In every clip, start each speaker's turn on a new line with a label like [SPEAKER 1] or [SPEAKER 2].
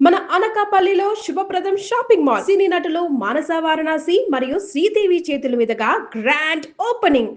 [SPEAKER 1] మన అనకాపల్లిలో శుభప్రదం షాపింగ్ మాల్ సినీ నటులు మానస వారణాసి మరియు శ్రీదేవి చేతుల మీదుగా grand opening.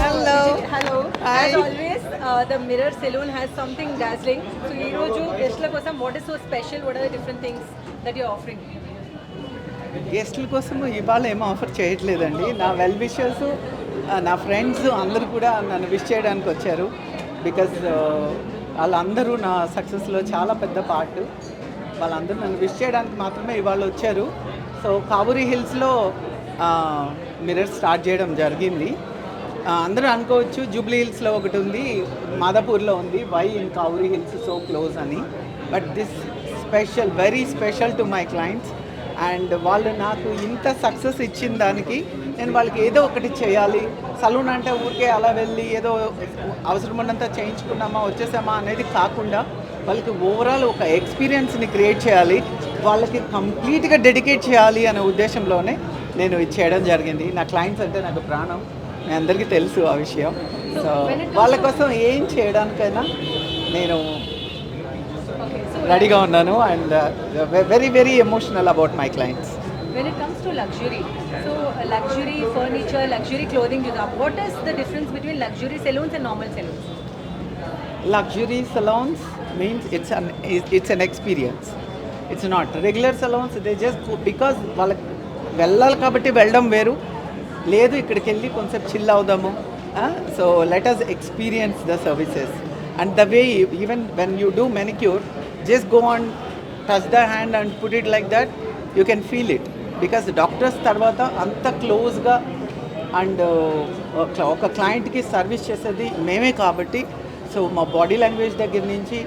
[SPEAKER 2] Hello. As always, the Mirror Saloon has something dazzling. So, ee roju guestla kosam, what is so special? What are the different things that you're offering?
[SPEAKER 3] గెస్టుల కోసం ఇవాళ ఏమో ఆఫర్ చేయట్లేదండి. నా well wishers, నా friends అందరూ కూడా నన్ను wish చేయడానికి వచ్చారు. బికాజ్ వాళ్ళందరూ నా సక్సెస్లో చాలా పెద్ద పార్ట్. వాళ్ళందరూ నన్ను విష్ చేయడానికి మాత్రమే ఇవాళ వచ్చారు. సో కావూరి హిల్స్లో మిర్రర్ స్టార్ట్ చేయడం జరిగింది. అందరూ అనుకోవచ్చు జూబ్లీ హిల్స్లో ఒకటి ఉంది, మాదాపూర్లో ఉంది, why in Kavuri Hills so close అని. But this special, very special to my clients. And వాళ్ళు నాకు ఇంత సక్సెస్ ఇచ్చిన దానికి నేను వాళ్ళకి ఏదో ఒకటి చేయాలి. సలూన్ అంటే ఊరికే అలా వెళ్ళి ఏదో అవసరం ఉన్నంత చేయించుకున్నామా వచ్చేసామా అనేది కాకుండా వాళ్ళకి ఓవరాల్ ఒక ఎక్స్పీరియన్స్ని క్రియేట్ చేయాలి, వాళ్ళకి కంప్లీట్గా డెడికేట్ చేయాలి అనే ఉద్దేశంలోనే నేను ఇది చేయడం జరిగింది. నా క్లయింట్స్ అంటే నాకు ప్రాణం, మీ అందరికీ తెలుసు ఆ విషయం. సో వాళ్ళ కోసం ఏం చేయడానికైనా నేను రెడీగా ఉన్నాను. And very very emotional about my clients.
[SPEAKER 2] When it comes to luxury, so luxury furniture, luxury clothing, what is the difference between luxury salons and normal salons?
[SPEAKER 3] Luxury salons means it's an experience. It's not regular salons. They just go because వాళ్ళకి వెళ్ళాలి కాబట్టి వెళ్ళడం వేరు. లేదు ఇక్కడికి వెళ్ళి కొంచెం chill అవుదాము. So let us experience the services. And the way even when you do manicure, just go and touch the hand and put it like that, you can feel it. Because doctors తర్వాత అంత క్లోజ్గా and ఒక క్లయింట్కి service చేసేది మేమే కాబట్టి, so మా body language దగ్గర నుంచి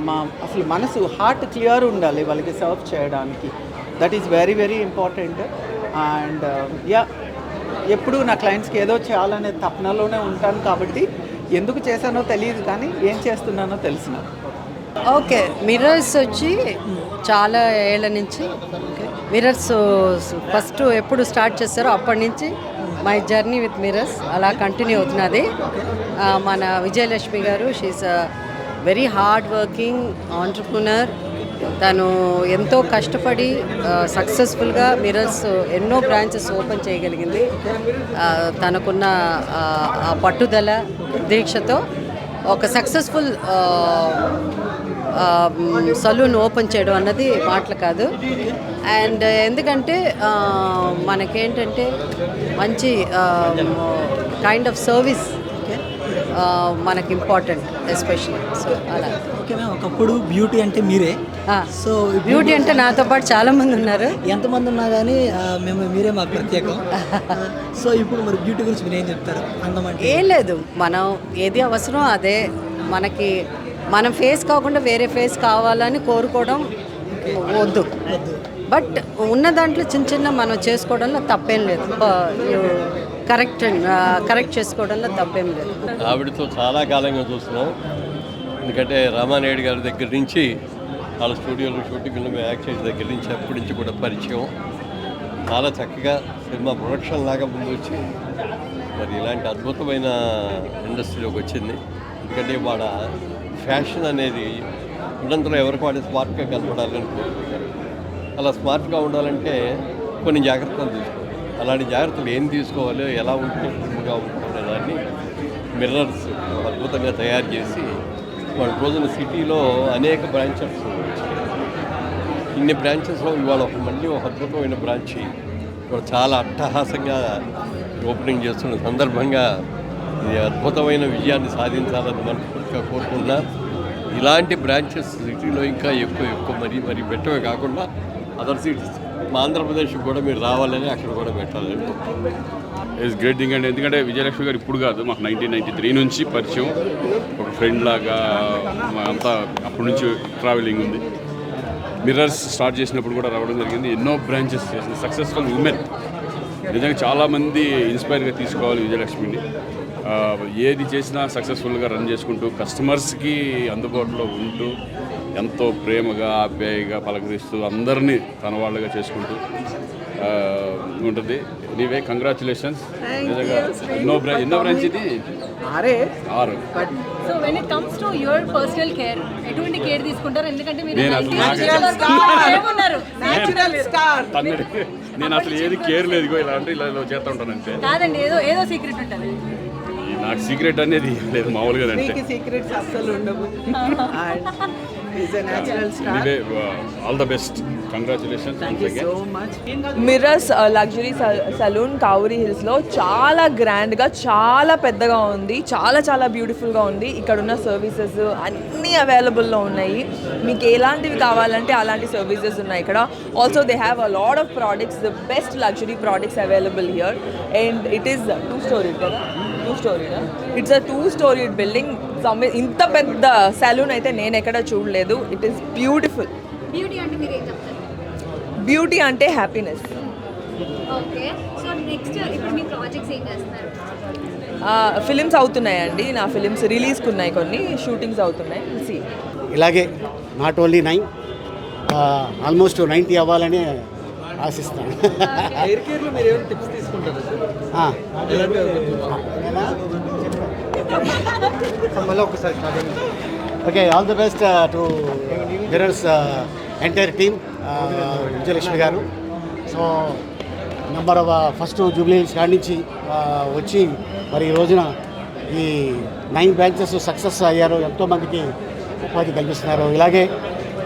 [SPEAKER 3] మా అసలు మనసు హార్ట్ క్లియర్ ఉండాలి వాళ్ళకి సర్వ్ చేయడానికి. That is very very important. And ఎప్పుడు నా క్లయింట్స్కి ఏదో చేయాలనే తపనలోనే ఉంటాను కాబట్టి ఎందుకు చేశానో తెలియదు కానీ ఏం చేస్తున్నానో తెలిసిన.
[SPEAKER 4] ఓకే, మిర్రర్స్ వచ్చి చాలా ఏళ్ళ నుంచి మిర్రర్స్ ఫస్ట్ ఎప్పుడు స్టార్ట్ చేస్తారో అప్పటి నుంచి మై జర్నీ విత్ మిర్రర్స్ అలా కంటిన్యూ అవుతున్నది. మన విజయలక్ష్మి గారు, షీఈస్ వెరీ హార్డ్ వర్కింగ్ ఆంట్రప్రనర్. తను ఎంతో కష్టపడి సక్సెస్ఫుల్గా మిర్రర్స్ ఎన్నో బ్రాంచెస్ ఓపెన్ చేయగలిగింది. తనకున్న పట్టుదల, దీక్షతో ఒక సక్సెస్ఫుల్ సలూన్ ఓపెన్ చేయడం అన్నది మాటలు కాదు. అండ్ ఎందుకంటే మనకేంటంటే మంచి కైండ్ ఆఫ్ సర్వీస్ మనకి ఇంపార్టెంట్ ఎస్పెషల్లీ. సో అలా
[SPEAKER 5] ఓకే మ్యామ్, ఒకప్పుడు బ్యూటీ అంటే మీరే.
[SPEAKER 4] సో బ్యూటీ అంటే నాతో పాటు చాలామంది ఉన్నారు.
[SPEAKER 5] ఎంతమంది ఉన్నా కానీ మీరే మాకు ప్రత్యేకం. సో ఇప్పుడు మరి బ్యూటీ గురించి మీరు ఏం చెప్తారు? అందం అంటే
[SPEAKER 4] ఏం లేదు, మనం ఏది అవసరం అదే. మనకి మనం ఫేస్ కాకుండా వేరే ఫేస్ కావాలని కోరుకోవడం వద్దు. బట్ ఉన్న దాంట్లో చిన్న చిన్న మనం చేసుకోవడంలో తప్పేం లేదు. కరెక్ట్ చేసుకోవడంలో తప్పేం లేదు.
[SPEAKER 6] ఆవిడతో చాలా కాలంగా చూస్తున్నాం. ఎందుకంటే రామానాయుడు గారి దగ్గర నుంచి వాళ్ళ స్టూడియోలో షూటింగ్లో మేము యాక్ట్ చేసే దగ్గర నుంచి అప్పటి నుంచి కూడా పరిచయం. చాలా చక్కగా సినిమా ప్రొడక్షన్ లాగా ముందు వచ్చి మరి ఇలాంటి అద్భుతమైన ఇండస్ట్రీలోకి వచ్చింది. ఎందుకంటే వాళ్ళ ఫ్యాషన్ అనేది ఉన్నంతలో ఎవరికి వాడి స్మార్ట్గా కనపడాలని కోరుకుంటారు. అలా స్మార్ట్గా ఉండాలంటే కొన్ని జాగ్రత్తలు తీసుకోవాలి. అలాంటి జాగ్రత్తలు ఏం తీసుకోవాలో, ఎలా ఉంటే ముందుగా ఉంటుందనే దాన్ని మిర్రర్స్ అద్భుతంగా తయారు చేసి వాళ్ళ రోజున సిటీలో అనేక బ్రాంచెస్ ఇన్ని బ్రాంచెస్లో ఇవాళ మళ్ళీ ఒక అద్భుతమైన బ్రాంచ్ ఇప్పుడు చాలా అట్టహాసంగా ఓపెనింగ్ చేస్తున్న సందర్భంగా ఇది అద్భుతమైన విజయాన్ని సాధించాలని మనస్ఫూర్తిగా కోరుకుంటున్నా. ఇలాంటి బ్రాంచెస్ సిటీలో ఇంకా ఎక్కువ మరి పెట్టవే కాకుండా అదర్ సిటీస్ మా ఆంధ్రప్రదేశ్కి కూడా మీరు రావాలని అక్కడ కూడా పెట్టాలని.
[SPEAKER 7] ఇట్స్ గ్రేట్ థింగ్ అండి. ఎందుకంటే విజయలక్ష్మి గారు ఇప్పుడు కాదు, మాకు 1993 నుంచి పరిచయం. ఒక ఫ్రెండ్ లాగా అంతా అప్పటి నుంచి ట్రావెలింగ్ ఉంది. మిర్రర్స్ స్టార్ట్ చేసినప్పుడు కూడా రావడం జరిగింది. ఎన్నో బ్రాంచెస్ చేసింది. Successful women. నిజంగా చాలామంది ఇన్స్పైర్గా తీసుకోవాలి విజయలక్ష్మిని. ఏది చేసినా సక్సెస్ఫుల్గా రన్ చేసుకుంటూ కస్టమర్స్కి అందుబాటులో ఉంటూ ఎంతో ప్రేమగా ఆప్యాయంగా పలకరిస్తూ అందరినీ తన వాళ్ళగా చేసుకుంటూ ఉంటుంది. నీవే కంగ్రాచులేషన్స్. నిజంగా ఎన్నో బ్రాంచ్ ఇది
[SPEAKER 3] ఆరే
[SPEAKER 7] 6.
[SPEAKER 3] But
[SPEAKER 2] so when it comes to your personal care ఎటువంటి కేర్ తీసుకుంటారు? ఎందుకంటే మీరు
[SPEAKER 7] నేను అసలు
[SPEAKER 2] 90s ఏమున్నారు
[SPEAKER 3] న్యాచురల్ స్టార్.
[SPEAKER 7] నేను అసలు ఏది కేర్ లేదు, ఇగో ఇలా అంటే ఇలా చేస్తూ ఉంటాను అంతే.
[SPEAKER 2] కాదండి, ఏదో ఏదో సీక్రెట్ ఉంటుంది.
[SPEAKER 7] నాకు సీక్రెట్ అనేది లేదు, మామూలుగా అంతే.
[SPEAKER 3] నీకు సీక్రెట్స్ అస్సలు ఉండవు. Is a natural star.
[SPEAKER 7] Anyway all the best, congratulations.
[SPEAKER 3] Thank you so much.
[SPEAKER 8] Mirrors luxury salon Kavuri హిల్స్లో చాలా గ్రాండ్గా, చాలా పెద్దగా ఉంది, చాలా చాలా బ్యూటిఫుల్గా ఉంది. ఇక్కడ ఉన్న సర్వీసెస్ అన్నీ అవైలబుల్లో ఉన్నాయి. మీకు ఎలాంటివి కావాలంటే అలాంటి సర్వీసెస్ ఉన్నాయి ఇక్కడ. Also they have a lot of products, the best luxury products available here. And it is 2-story కదా, 2-story. It's a 2-story building. ఇంత పెద్ద సలూన్ అయితే నేను ఎక్కడ చూడలేదు. It is beautiful.
[SPEAKER 9] బ్యూటీ అంటే మీరు ఏం చెప్తారు?
[SPEAKER 8] బ్యూటీ అంటే హ్యాపీనెస్.
[SPEAKER 9] ఓకే, సో నెక్స్ట్ ఇప్పుడు మీ ప్రాజెక్ట్స్ ఏం చేస్తున్నారు?
[SPEAKER 8] ఫిలిమ్స్ అవుతున్నాయండి, నా ఫిలిమ్స్ రిలీజ్కి ఉన్నాయి, కొన్ని షూటింగ్స్ అవుతున్నాయి. సి
[SPEAKER 10] ఇలాగే నాట్ ఓన్లీ 9 ఆల్మోస్ట్ 90 అవ్వాలని ఆశిస్తాను.
[SPEAKER 3] హెయిర్ కేర్లో మీరు ఏమైనా టిప్స్ తీసుకుంటారా సార్?
[SPEAKER 10] మళ్ళీ ఒకసారి okay, all the best to Mirrors entire team, Vijayalakshmi garu. So number first Jubilee Hills కాడి నుంచి వచ్చి మరి ఈ రోజున ఈ 9 బ్రాంచెస్ సక్సెస్ అయ్యారు. ఎంతోమందికి ఉపాధి కల్పిస్తున్నారు. ఇలాగే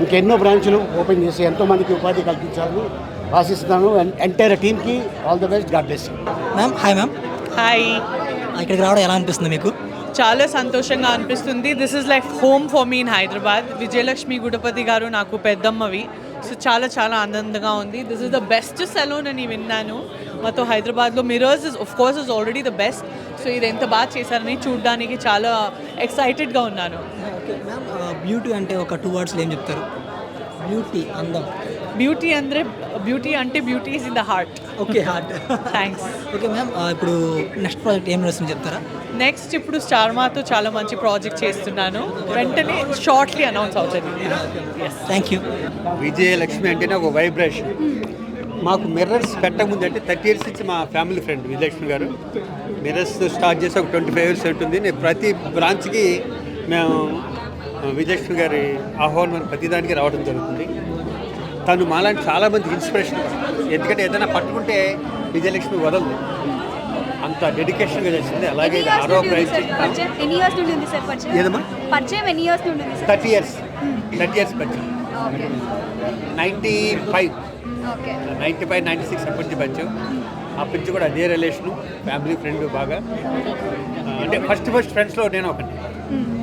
[SPEAKER 10] ఇంకెన్నో బ్రాంచ్లు ఓపెన్ చేసి ఎంతోమందికి ఉపాధి కల్పించాలని ఆశిస్తున్నాను. ఎంటైర్ టీమ్కి all the best, god bless you.
[SPEAKER 5] Ma'am hi ma'am.
[SPEAKER 11] Hi,
[SPEAKER 5] ఇక్కడికి రావడం ఎలా అనిపిస్తుంది మీకు?
[SPEAKER 11] చాలా సంతోషంగా అనిపిస్తుంది. This is like home for me in Hyderabad. Vijayalakshmi Gudapati garu నాకు పెద్దమ్మవి. సో చాలా చాలా ఆనందంగా ఉంది. This is the best salon అని విన్నాను. మాతో హైదరాబాద్లో mirrors is of course is already the best. So ఇది ఎంత బాగా చేశారని చూడడానికి చాలా ఎక్సైటెడ్గా ఉన్నాను.
[SPEAKER 5] ఓకే మ్యామ్, బ్యూటీ అంటే ఒక 2 wordsలో ఏం చెప్తారు? బ్యూటీ, అందం.
[SPEAKER 11] బ్యూటీ అంటే beauty is in the heart.
[SPEAKER 5] Okay, heart.
[SPEAKER 11] Thanks.
[SPEAKER 5] Okay ma'am, ఇప్పుడు నెక్స్ట్ ప్రాజెక్ట్ ఏం నడుస్తుంది చెప్తారా?
[SPEAKER 11] నెక్స్ట్ ఇప్పుడు స్టార్మాతో చాలా మంచి ప్రాజెక్ట్ చేస్తున్నాను. వెంటనే షార్ట్లీ అనౌన్స్ అవుతుంది.
[SPEAKER 5] Thank you.
[SPEAKER 12] విజయలక్ష్మి అంటేనే ఒక వైబ్రేషన్. మాకు మిర్రర్స్ పెట్టకముందు అంటే 30 years నుంచి మా ఫ్యామిలీ ఫ్రెండ్ విజయలక్ష్మి గారు. మిర్రర్స్ స్టార్ట్ చేసి ఒక 25 years ఉంటుంది. నేను ప్రతి బ్రాంచ్కి మేము విజయలక్ష్మి గారి ఆహ్వానం ప్రతిదానికి రావడం జరుగుతుంది. తను మాలాంటి చాలామంది ఇన్స్పిరేషన్. ఎందుకంటే ఏదైనా పట్టుకుంటే విజయలక్ష్మి వదలదు, అంత డెడికేషన్గా చేసింది. అలాగే 6వ బ్రాంచ్
[SPEAKER 9] ఎన్ని ఇయర్స్ నుండి ఉంది సార్ పరిచయం?
[SPEAKER 12] ఏదమ్మా
[SPEAKER 9] పరిచయం ఎన్ని ఇయర్స్ నుండి ఉంది సార్?
[SPEAKER 12] 30 years పరిచయం. 95
[SPEAKER 9] ఓకే,
[SPEAKER 12] 95, 96 అప్పటి నుంచి పరిచయం. అప్పటి నుంచి కూడా అదే రిలేషను, ఫ్యామిలీ ఫ్రెండ్ బాగా. అంటే ఫస్ట్ ఫ్రెండ్స్లో నేను ఒకటి.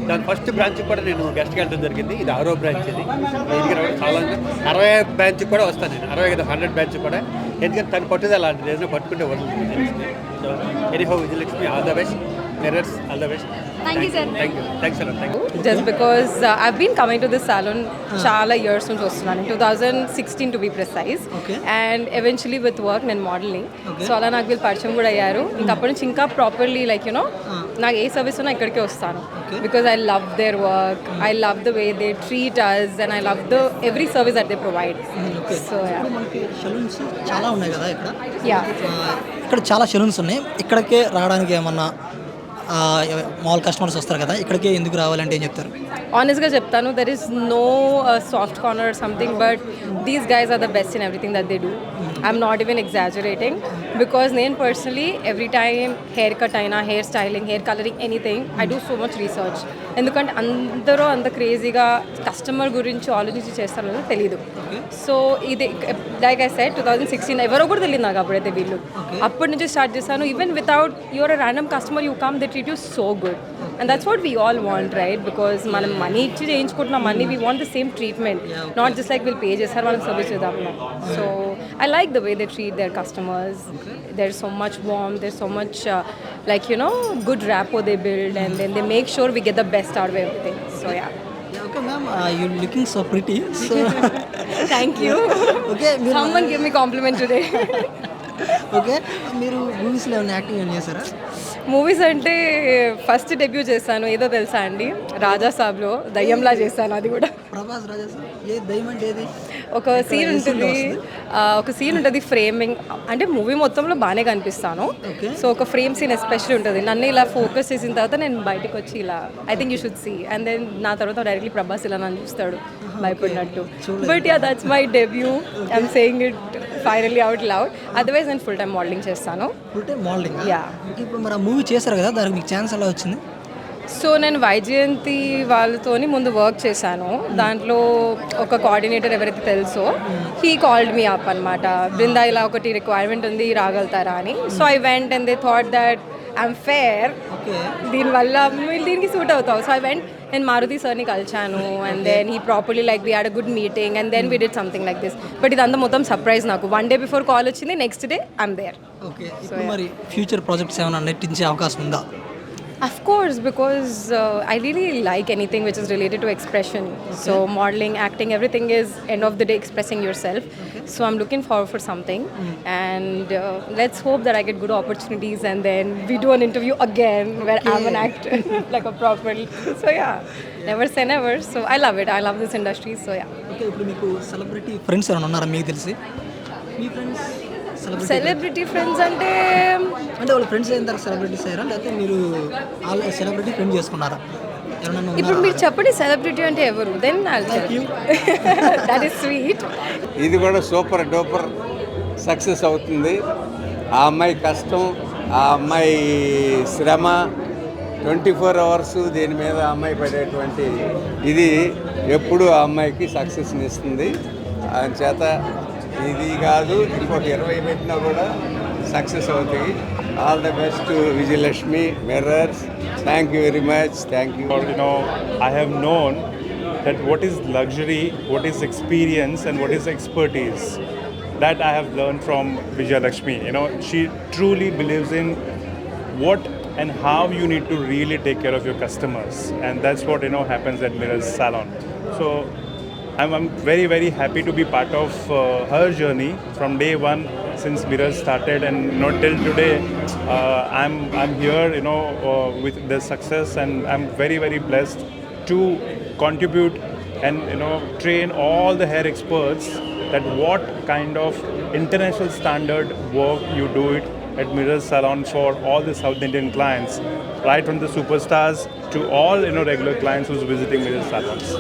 [SPEAKER 12] దాని ఫస్ట్ బ్రాంచ్కి కూడా నేను గెస్ట్కి వెళ్ళడం జరిగింది. ఇది 6వ బ్రాంచ్. ఇది ఎందుకంటే చాలా 60 బ్రాంచ్కి కూడా వస్తాను నేను, 60 కదా 100 బ్రాంచ్ కూడా. ఎందుకంటే తను పట్టుదల అలాంటిది, ఏదైనా పట్టుకుంటే వదులుతుంది. So anyhow Vijayalakshmi, all the best. Mirrors, all the best.
[SPEAKER 9] Thank you sir.
[SPEAKER 12] Thanks అలా. Thank you.
[SPEAKER 4] Just because I've been coming to this salon చాలా years నుంచి వస్తున్నాను, 2016 to be precise.
[SPEAKER 5] Okay.
[SPEAKER 4] And eventually with work నేను modelling. So అలా నాకు వీళ్ళు పరిచయం కూడా అయ్యారు. ఇంకా అప్పటి నుంచి ఇంకా ప్రాపర్లీ లైక్ యూనో నాకు ఏ సర్వీస్ ఉన్నా ఇక్కడికే వస్తాను. Because I love their work, I love the way they treat us, and I love the every service that they provide. So
[SPEAKER 5] ఇప్పుడు మనకి సెలూన్స్ చాలా ఉన్నాయి కదా ఇక్కడ.
[SPEAKER 4] యా,
[SPEAKER 5] ఇక్కడ చాలా సెలూన్స్ ఉన్నాయి. ఇక్కడికే రావడానికి ఏమన్నా మామూలు కస్టమర్స్ వస్తారు కదా, ఇక్కడికే ఎందుకు రావాలంటే ఏం చెప్తారు?
[SPEAKER 4] ఆనెస్ట్గా చెప్తాను, there is no soft corner or something, but these guys are the best in everything that they do. I'm not even exaggerating, because నేను personally every time hair cut అయినా, hair styling, hair colouring, anything I do so much research. ఎందుకంటే అందరూ అంత క్రేజీగా customer గురించి ఆలోచించి చేస్తారని తెలీదు. సో ఇది లైక్ ఐ సెడ్ 2016 ఎవరో కూడా తెలియదు నాకు అప్పుడైతే. వీళ్ళు అప్పటి నుంచి స్టార్ట్ చేశాను. Even without your random customer you come, they treat you so good, and that's what we all want, right? Because మనం మనీ ఇచ్చి చేయించుకుంటున్నాం, money we want the same treatment, not just like వీళ్ళు pay చేస్తారు వాళ్ళకి service చేద్దాం. So I like the way they treat their customers. There's so much warmth, there's so much like you know good rapport they build, and then they make sure we get the best out of everything. So yeah.
[SPEAKER 5] Okay ma'am, you're looking so pretty. So
[SPEAKER 4] Thank you.
[SPEAKER 5] Okay,
[SPEAKER 4] Someone give me compliment today.
[SPEAKER 5] Okay, మీరు మూవీస్లో ఏమైనా acting ఏమైనా చేశారా?
[SPEAKER 2] Movies అంటే first debut చేశాను ఏదో తెలుసా అండి, రాజా సాబ్లో దయ్యంలా చేశాను. అది కూడా
[SPEAKER 5] ప్రభాస్ రాజా ఏ దయ్యం అంటే ఏది?
[SPEAKER 2] ఒక సీన్ ఉంటుంది ఫ్రేమింగ్, అంటే మూవీ మొత్తంలో బాగానే కనిపిస్తాను. సో ఒక ఫ్రేమ్ సీన్ ఎస్పెషల్లీ ఉంటుంది, నన్ను ఇలా ఫోకస్ చేసిన తర్వాత నేను బయటకు వచ్చి ఇలా I think you should see, and then నా తర్వాత డైరెక్ట్లీ ప్రభాస్ ఇలా నన్ను చూస్తాడు భయపడినట్టు. But yeah that's my debut, I'm saying it finally out loud. Otherwise నేను ఫుల్ టైం మోడలింగ్ చేస్తాను.
[SPEAKER 5] Full time modelling?
[SPEAKER 2] యా.
[SPEAKER 5] ఇప్పుడు మరి ఆ మూవీ చేశారు కదా, దానికి మీకు ఛాన్స్ ఎలా వచ్చింది?
[SPEAKER 2] సో నేను వైజయంతి వాళ్ళతోని ముందు వర్క్ చేశాను. దాంట్లో ఒక కోఆర్డినేటర్ ఎవరైతే తెలుసో హీ కాల్డ్ మీ అప్ అనమాట, బృందా ఇలా ఒకటి రిక్వైర్మెంట్ ఉంది రాగలుగుతారా అని. So I went and they thought that I'm fair, దీనివల్ల మీరు దీనికి సూట్ అవుతావు. సో ఐ వెంట్, నేను మారుతి సార్ని కలిచాను and then he properly like we had a good meeting and then we did something like this. But ఇదంతా మొత్తం surprise నాకు. 1 day బిఫోర్ కాల్ వచ్చింది, next day I'm there.
[SPEAKER 5] Okay, ఇప్పుడు మరి ఫ్యూచర్ ప్రాజెక్ట్స్ ఏమైనా నటించే అవకాశం ఉందా?
[SPEAKER 2] Of course, because I really like anything which is related to expression. So modeling, acting, everything is end of the day expressing yourself. So I'm looking forward for something, and let's hope that I get good opportunities, and then we do an interview again where I'm an actor, like a proper. So yeah, never say never. So I love it. I love this industry. So yeah.
[SPEAKER 5] Okay, ఇప్పుడు మీకు celebrity friends ఎవరైనా ఉన్నారా మీకు తెలిసి? మీ friends
[SPEAKER 2] celebrity friends అంటే
[SPEAKER 5] వాళ్ళ friends అయిన తర్వాత సెలబ్రిటీస్ అయ్యారా, లేకపోతే మీరు వాళ్ళ సెలబ్రిటీ ఫ్రెండ్ చేసుకున్నారా?
[SPEAKER 2] ఇప్పుడు మీరు చెప్పండి సెలబ్రిటీ అంటే ఎవరు, దెన్ దట్ ఈస్ స్వీట్.
[SPEAKER 12] ఇది కూడా సూపర్ డూపర్ సక్సెస్ అవుతుంది. ఆ అమ్మాయి కష్టం, ఆ అమ్మాయి శ్రమ, 24 hours దీని మీద ఆ అమ్మాయి పడేటువంటి ఇది ఎప్పుడు ఆ అమ్మాయికి సక్సెస్ని ఇస్తుంది. చేత ఇది కాదు ఇంకోటి 20 పెట్టినా కూడా సక్సెస్ అవుతాయి. All the best Vijayalakshmi, mirrors. Thank you very much. Thank you.
[SPEAKER 13] I have known that what is luxury, what is experience, and what is expertise. That I have learned from Vijayalakshmi. She truly believes in what and how you need to really take care of your customers, and that's what happens at Mirror's Salon. So I'm very, very happy to be part of her journey from day one since Mirror started, and till today I'm here with the success, and I'm very, very blessed to contribute and train all the hair experts that what kind of international standard work you do it at Mirror's Salon for all the South Indian clients, right from the superstars to all regular clients who's visiting Mirror's Salons.